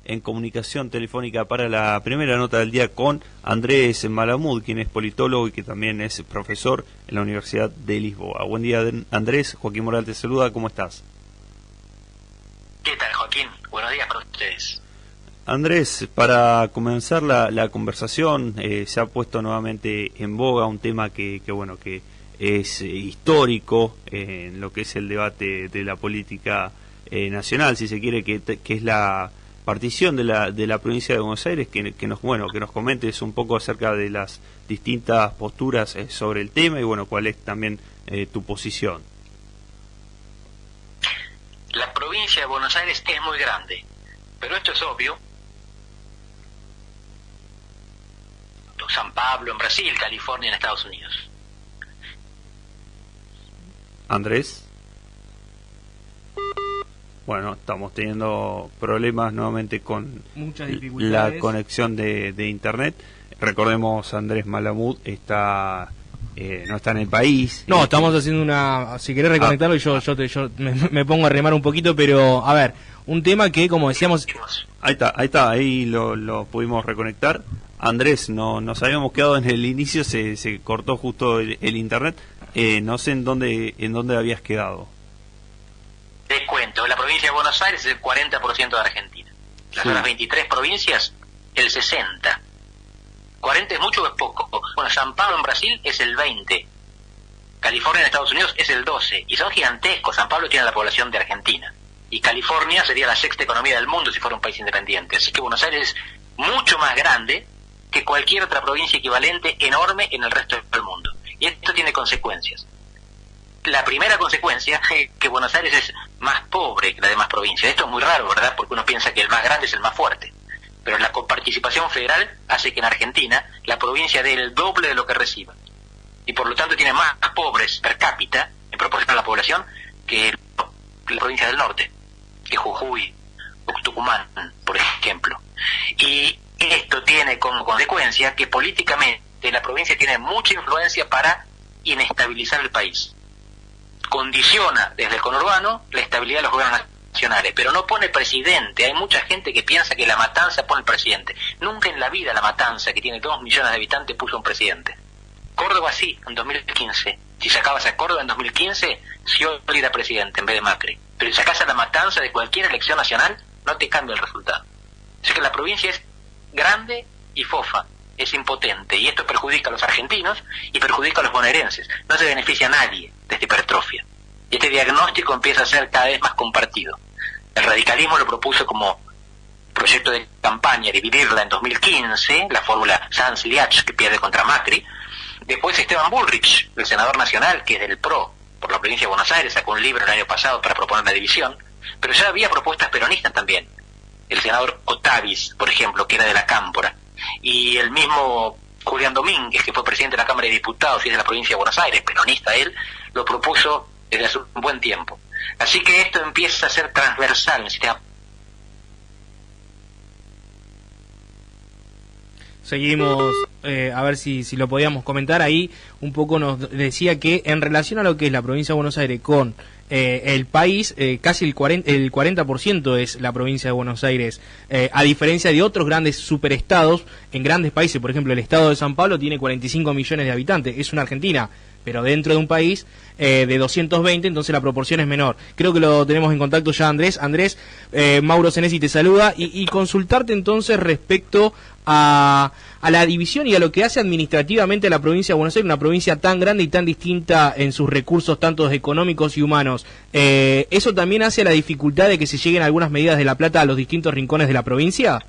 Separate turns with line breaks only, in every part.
en comunicación telefónica para la primera nota del día con Andrés Malamud, quien es politólogo y que también es profesor en la Universidad de Lisboa. Buen día, Andrés. Joaquín Moral te saluda. ¿Cómo estás?
¿Qué tal, Joaquín? Buenos días para ustedes.
Andrés, para comenzar la conversación, se ha puesto nuevamente en boga un tema que es histórico en lo que es el debate de la política nacional, si se quiere, que es la partición de la provincia de Buenos Aires, que nos comentes un poco acerca de las distintas posturas sobre el tema y cuál es también tu posición.
La provincia de Buenos Aires es muy grande, pero esto es obvio. San Pablo en Brasil, California en Estados Unidos.
Andrés. Bueno, estamos teniendo problemas nuevamente con la conexión de internet. Recordemos, Andrés Malamud no está en el país.
No, estamos haciendo si querés reconectarlo, yo me pongo a remar un poquito, pero a ver, un tema que, como decíamos...
Ahí lo pudimos reconectar. Andrés, nos habíamos quedado en el inicio, se cortó justo el internet. No sé en dónde habías quedado.
Te cuento, la provincia de Buenos Aires es el 40% de Argentina. Las otras 23 provincias, el 60%. 40 es mucho o es poco. Bueno, San Pablo en Brasil es el 20%. California en Estados Unidos es el 12%. Y son gigantescos. San Pablo tiene la población de Argentina. Y California sería la sexta economía del mundo si fuera un país independiente. Así que Buenos Aires es mucho más grande que cualquier otra provincia equivalente enorme en el resto del mundo. Y esto tiene consecuencias. La primera consecuencia es que Buenos Aires es más pobre que las demás provincias. Esto es muy raro, ¿verdad? Porque uno piensa que el más grande es el más fuerte. Pero la coparticipación federal hace que en Argentina la provincia dé el doble de lo que reciba. Y por lo tanto tiene más pobres per cápita, en proporción a la población, que la provincia del norte, que Jujuy o Tucumán, por ejemplo. Y esto tiene como consecuencia que políticamente la provincia tiene mucha influencia para inestabilizar el país. Condiciona desde el conurbano la estabilidad de los gobiernos nacionales, pero no pone presidente. Hay mucha gente que piensa que La Matanza pone el presidente. Nunca en la vida La Matanza, que tiene 2 millones de habitantes, puso un presidente. Córdoba sí, en 2015. Si sacabas a Córdoba en 2015, Scioli era presidente en vez de Macri. Pero si sacas a La Matanza de cualquier elección nacional, no te cambia el resultado. Así que la provincia es grande y fofa, es impotente, y esto perjudica a los argentinos y perjudica a los bonaerenses. No se beneficia a nadie de esta hipertrofia. Y este diagnóstico empieza a ser cada vez más compartido. El radicalismo lo propuso como proyecto de campaña, dividirla en 2015, la fórmula Sanz-Liach, que pierde contra Macri. Después Esteban Bullrich, el senador nacional, que es del PRO, por la provincia de Buenos Aires, sacó un libro el año pasado para proponer la división, pero ya había propuestas peronistas también. El senador Otavis, por ejemplo, que era de la Cámpora, y el mismo Julián Domínguez, que fue presidente de la Cámara de Diputados y es de la provincia de Buenos Aires, peronista él, lo propuso desde hace un buen tiempo. Así que esto empieza a ser transversal en el sistema.
Seguimos, a ver si lo podíamos comentar. Ahí un poco nos decía que en relación a lo que es la provincia de Buenos Aires con el país, casi el 40% es la provincia de Buenos Aires, a diferencia de otros grandes superestados en grandes países. Por ejemplo, el estado de San Pablo tiene 45 millones de habitantes, es una Argentina, pero dentro de un país de 220, entonces la proporción es menor. Creo que lo tenemos en contacto ya, Andrés. Andrés, Mauro Senesi te saluda y consultarte entonces respecto a la división y a lo que hace administrativamente a la provincia de Buenos Aires, una provincia tan grande y tan distinta en sus recursos, tanto económicos y humanos. ¿Eso también hace la dificultad de que se lleguen algunas medidas de La Plata a los distintos rincones de la provincia?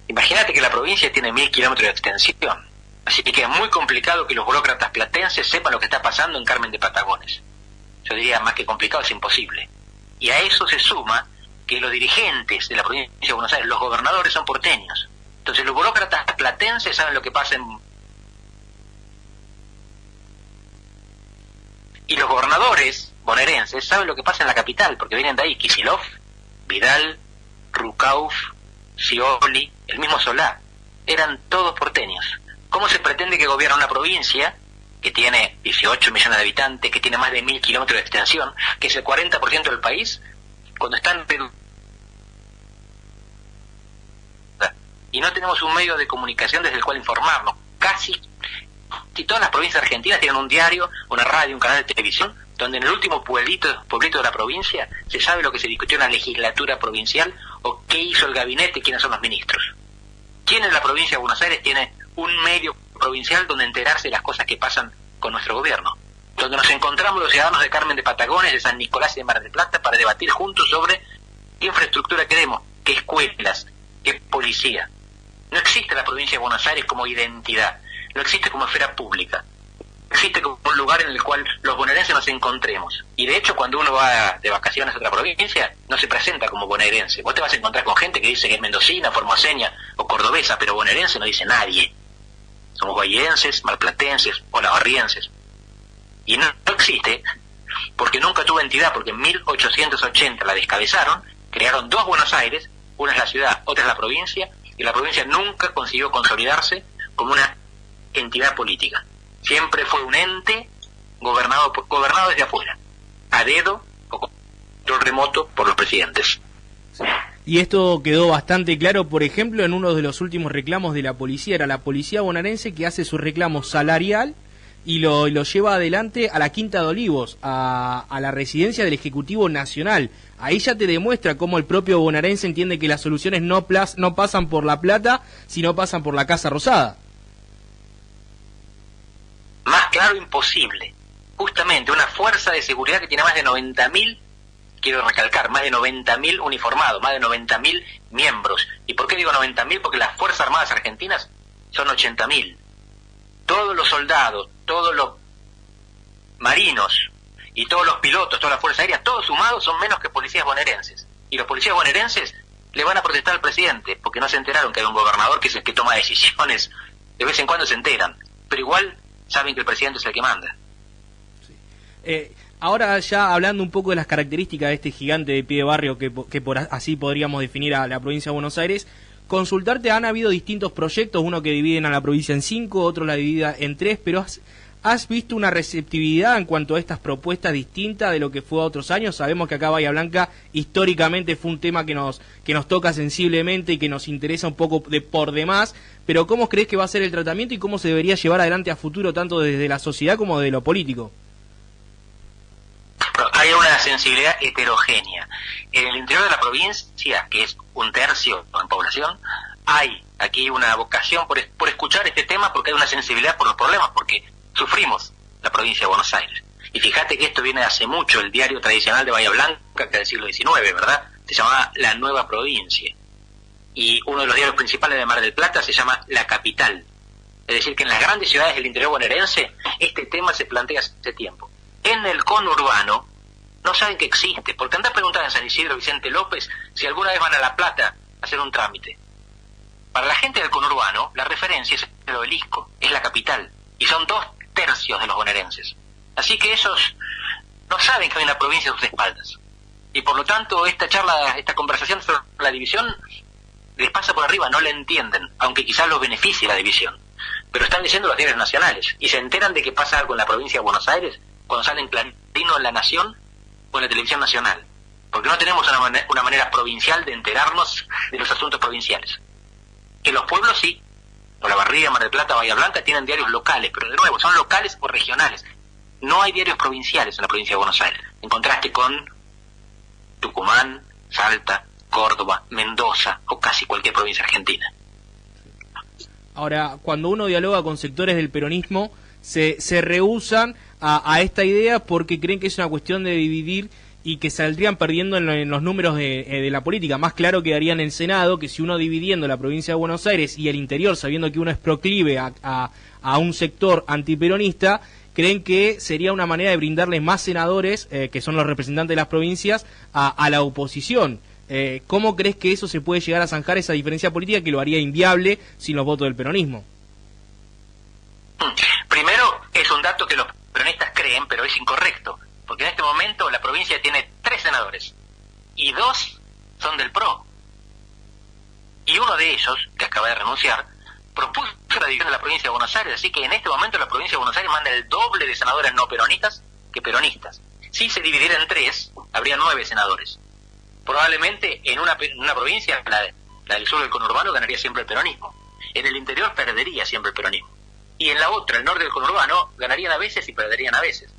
Imagínate que la provincia tiene 1000 kilómetros de extensión, así que es muy complicado que los burócratas platenses sepan lo que está pasando en Carmen de Patagones. Yo diría, más que complicado, es imposible. Y a eso se suma que los dirigentes de la provincia de Buenos Aires, los gobernadores, son porteños. Entonces los burócratas platenses saben lo que pasa y los gobernadores bonaerenses saben lo que pasa en la capital, porque vienen de ahí. Kicillof, Vidal, Rucauf, Scioli, el mismo Solá, eran todos porteños. ¿Cómo se pretende que gobierne una provincia que tiene 18 millones de habitantes, que tiene más de 1000 kilómetros de extensión, que es el 40% del país, cuando están y no tenemos un medio de comunicación desde el cual informarnos. Casi todas las provincias argentinas tienen un diario, una radio, un canal de televisión, donde en el último pueblito de la provincia se sabe lo que se discutió en la legislatura provincial o qué hizo el gabinete, quiénes son los ministros. ¿Quién en la provincia de Buenos Aires tiene un medio provincial donde enterarse de las cosas que pasan con nuestro gobierno? Donde nos encontramos los ciudadanos de Carmen de Patagones, de San Nicolás y de Mar del Plata para debatir juntos sobre qué infraestructura queremos, qué escuelas, qué policía. No existe la provincia de Buenos Aires como identidad, no existe como esfera pública, no existe como un lugar en el cual los bonaerenses nos encontremos. Y de hecho, cuando uno va de vacaciones a otra provincia, no se presenta como bonaerense. Vos te vas a encontrar con gente que dice que es mendocina, formoseña o cordobesa, pero bonaerense no dice nadie. Somos guayienses, marplatenses o lavarrienses. Y no existe porque nunca tuvo entidad, porque en 1880 la descabezaron, crearon dos Buenos Aires, una es la ciudad, otra es la provincia, y la provincia nunca consiguió consolidarse como una entidad política. Siempre fue un ente gobernado desde afuera, a dedo o con control remoto por los presidentes.
Y esto quedó bastante claro, por ejemplo, en uno de los últimos reclamos de la policía. Era la policía bonaerense que hace su reclamo salarial y lo lleva adelante a la Quinta de Olivos, a la residencia del Ejecutivo Nacional. Ahí ya te demuestra cómo el propio bonaerense entiende que las soluciones no pasan por la plata, sino pasan por la Casa Rosada.
Más claro imposible. Justamente una fuerza de seguridad que tiene más de 90.000, quiero recalcar, más de 90.000 uniformados, más de 90.000 miembros. ¿Y por qué digo 90.000? Porque las Fuerzas Armadas Argentinas son 80.000. Todos los soldados, todos los marinos y todos los pilotos, todas las fuerzas aéreas, todos sumados son menos que policías bonaerenses. Y los policías bonaerenses le van a protestar al presidente porque no se enteraron que hay un gobernador que es el que toma decisiones. De vez en cuando se enteran, pero igual saben que el presidente es el que manda.
Sí. Ahora ya hablando un poco de las características de este gigante de pie de barrio que por así podríamos definir a la provincia de Buenos Aires, consultarte, han habido distintos proyectos, uno que dividen a la provincia en 5, otro la divide en 3, pero ¿has visto una receptividad en cuanto a estas propuestas distintas de lo que fue a otros años? Sabemos que acá Bahía Blanca históricamente fue un tema que nos toca sensiblemente y que nos interesa un poco por demás, pero ¿cómo crees que va a ser el tratamiento y cómo se debería llevar adelante a futuro tanto desde la sociedad como de lo político?
Hay una sensibilidad heterogénea. En el interior de la provincia, que es 1/3 en población, hay aquí una vocación por escuchar este tema, porque hay una sensibilidad por los problemas, porque sufrimos la provincia de Buenos Aires. Y fíjate que esto viene de hace mucho, el diario tradicional de Bahía Blanca, que es del siglo XIX, ¿verdad? Se llamaba La Nueva Provincia. Y uno de los diarios principales de Mar del Plata se llama La Capital. Es decir, que en las grandes ciudades del interior bonaerense este tema se plantea hace tiempo. En el conurbano no saben que existe, porque andá a preguntar en San Isidro, Vicente López, si alguna vez van a La Plata a hacer un trámite. Para la gente del conurbano, la referencia es el Obelisco, es la capital, y son 2/3 de los bonaerenses. Así que esos no saben que hay una provincia a sus espaldas. Y por lo tanto, esta conversación sobre la división les pasa por arriba, no la entienden, aunque quizás los beneficie la división. Pero están leyendo los diarios nacionales, y se enteran de que pasa algo en la provincia de Buenos Aires cuando salen Clarino en La Nación o en la televisión nacional, porque no tenemos una manera provincial de enterarnos de los asuntos provinciales. Que los pueblos sí, Olavarría, Mar del Plata, Bahía Blanca, tienen diarios locales, pero de nuevo, son locales o regionales. No hay diarios provinciales en la provincia de Buenos Aires, en contraste con Tucumán, Salta, Córdoba, Mendoza o casi cualquier provincia argentina.
Ahora, cuando uno dialoga con sectores del peronismo, se rehúsan a esta idea porque creen que es una cuestión de dividir y que saldrían perdiendo en los números de la política. Más claro quedaría en el Senado que si uno dividiendo la provincia de Buenos Aires y el interior, sabiendo que uno es proclive a un sector antiperonista, creen que sería una manera de brindarles más senadores, que son los representantes de las provincias, a la oposición. ¿Cómo crees que eso se puede llegar a zanjar, esa diferencia política que lo haría inviable sin los votos del peronismo?
Primero, es un dato que los peronistas creen, pero es incorrecto, porque en este momento la provincia tiene 3 senadores, y 2 son del PRO. Y uno de ellos, que acaba de renunciar, propuso la división de la provincia de Buenos Aires, así que en este momento la provincia de Buenos Aires manda el doble de senadores no peronistas que peronistas. Si se dividiera en 3, habría 9 senadores. Probablemente en una provincia, la del sur del conurbano, ganaría siempre el peronismo. En el interior perdería siempre el peronismo. Y en la otra, el norte del conurbano, ganarían a veces y perderían a veces.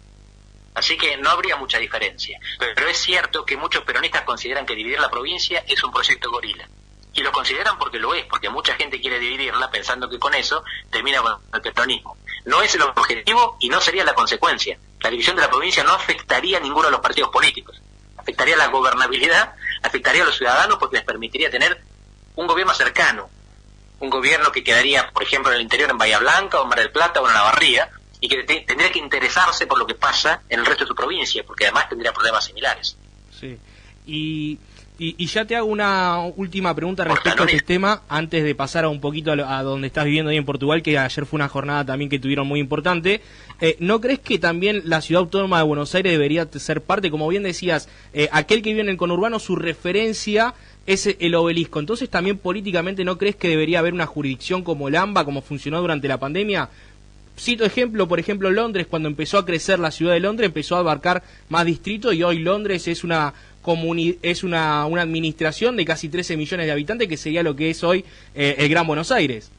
Así que no habría mucha diferencia. Pero es cierto que muchos peronistas consideran que dividir la provincia es un proyecto gorila. Y lo consideran porque lo es, porque mucha gente quiere dividirla pensando que con eso termina con el peronismo. No es el objetivo y no sería la consecuencia. La división de la provincia no afectaría a ninguno de los partidos políticos. Afectaría la gobernabilidad, afectaría a los ciudadanos porque les permitiría tener un gobierno cercano. Un gobierno que quedaría, por ejemplo, en el interior, en Bahía Blanca o en Mar del Plata o en La Barría, y que tendría que interesarse por lo que pasa en el resto de su provincia, porque además tendría problemas similares.
Sí. Y ya te hago una última pregunta respecto a este tema, antes de pasar a un poquito a donde estás viviendo ahí en Portugal, que ayer fue una jornada también que tuvieron muy importante. ¿No crees que también la Ciudad Autónoma de Buenos Aires debería ser parte, como bien decías, aquel que vive en el conurbano, su referencia es el obelisco? Entonces también políticamente, ¿no crees que debería haber una jurisdicción como el AMBA, como funcionó durante la pandemia? Cito ejemplo, por ejemplo, Londres, cuando empezó a crecer la ciudad de Londres, empezó a abarcar más distritos, y hoy Londres es una administración de casi 13 millones de habitantes, que sería lo que es hoy el Gran Buenos Aires.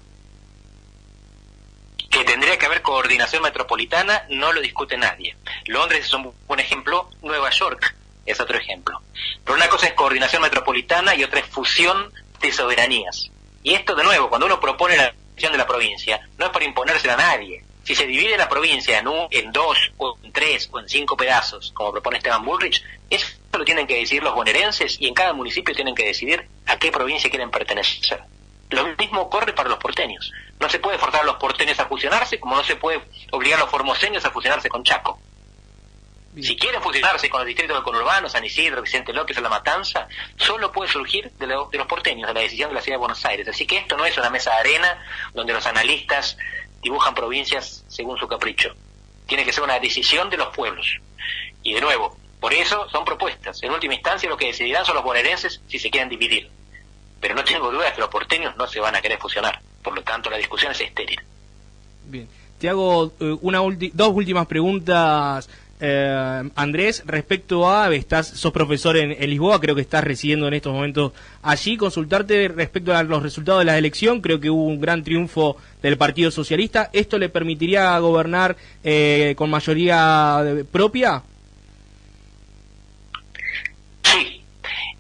Que tendría que haber coordinación metropolitana, no lo discute nadie. Londres es un buen ejemplo, Nueva York es otro ejemplo. Pero una cosa es coordinación metropolitana y otra es fusión de soberanías. Y esto, de nuevo, cuando uno propone la división de la provincia, no es para imponérsela a nadie. Si se divide la provincia en 2 o en 3 o en 5 pedazos, como propone Esteban Bullrich, eso lo tienen que decidir los bonaerenses, y en cada municipio tienen que decidir a qué provincia quieren pertenecer. Lo mismo ocurre para los porteños. No se puede forzar a los porteños a fusionarse, como no se puede obligar a los formoseños a fusionarse con Chaco. Bien. Si quieren fusionarse con los distritos del conurbano, San Isidro, Vicente López o La Matanza, solo puede surgir de los porteños, de la decisión de la Ciudad de Buenos Aires. Así que esto no es una mesa de arena donde los analistas dibujan provincias según su capricho. Tiene que ser una decisión de los pueblos. Y de nuevo, por eso son propuestas. En última instancia lo que decidirán son los bonaerenses si se quieren dividir. Pero no tengo dudas que los porteños no se van a querer fusionar. Por lo tanto, la discusión es estéril.
Bien. Te hago dos últimas preguntas, Andrés, respecto a, sos profesor en Lisboa, creo que estás residiendo en estos momentos allí, consultarte respecto a los resultados de la elección. Creo que hubo un gran triunfo del Partido Socialista. ¿Esto le permitiría gobernar con mayoría propia?
Sí,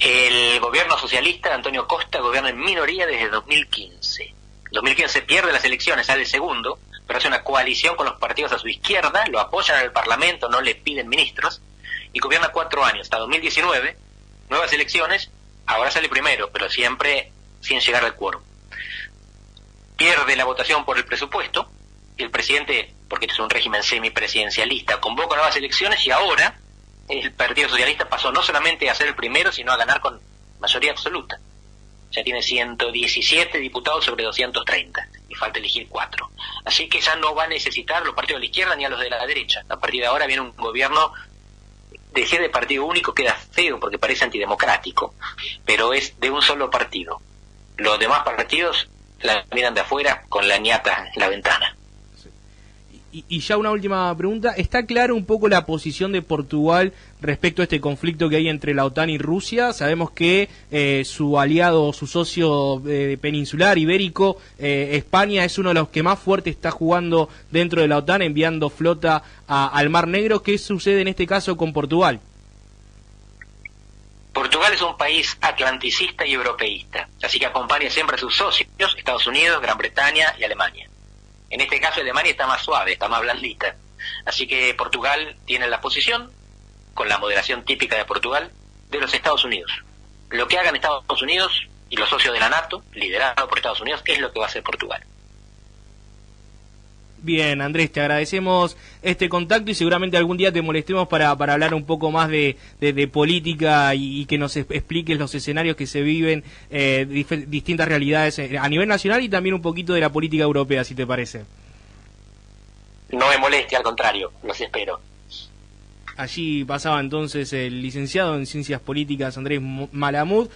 el gobierno socialista de Antonio Costa gobierna en minoría desde 2015. 2015 pierde las elecciones, sale segundo, pero hace una coalición con los partidos a su izquierda, lo apoyan en el Parlamento, no le piden ministros, y gobierna 4 años, hasta 2019, nuevas elecciones, ahora sale primero, pero siempre sin llegar al quórum. Pierde la votación por el presupuesto, y el presidente, porque este es un régimen semipresidencialista, convoca nuevas elecciones, y ahora el Partido Socialista pasó no solamente a ser el primero, sino a ganar con mayoría absoluta. Ya tiene 117 diputados sobre 230, y falta elegir 4. Así que ya no va a necesitar a los partidos de la izquierda ni a los de la derecha. A partir de ahora viene un gobierno, decir de partido único queda feo porque parece antidemocrático, pero es de un solo partido. Los demás partidos la miran de afuera con la ñata en la ventana.
Y ya una última pregunta, ¿está clara un poco la posición de Portugal respecto a este conflicto que hay entre la OTAN y Rusia? Sabemos que su aliado, su socio peninsular, ibérico, España, es uno de los que más fuerte está jugando dentro de la OTAN, enviando flota al Mar Negro. ¿Qué sucede en este caso con Portugal?
Portugal es un país atlanticista y europeísta, así que acompaña siempre a sus socios, Estados Unidos, Gran Bretaña y Alemania. En este caso Alemania está más suave, está más blandita. Así que Portugal tiene la posición, con la moderación típica de Portugal, de los Estados Unidos. Lo que hagan Estados Unidos y los socios de la NATO, liderado por Estados Unidos, es lo que va a hacer Portugal.
Bien, Andrés, te agradecemos este contacto y seguramente algún día te molestemos para hablar un poco más de política y que nos expliques los escenarios que se viven, distintas realidades a nivel nacional y también un poquito de la política europea, si te parece.
No me moleste, al contrario, los espero.
Allí pasaba entonces el licenciado en Ciencias Políticas Andrés Malamud.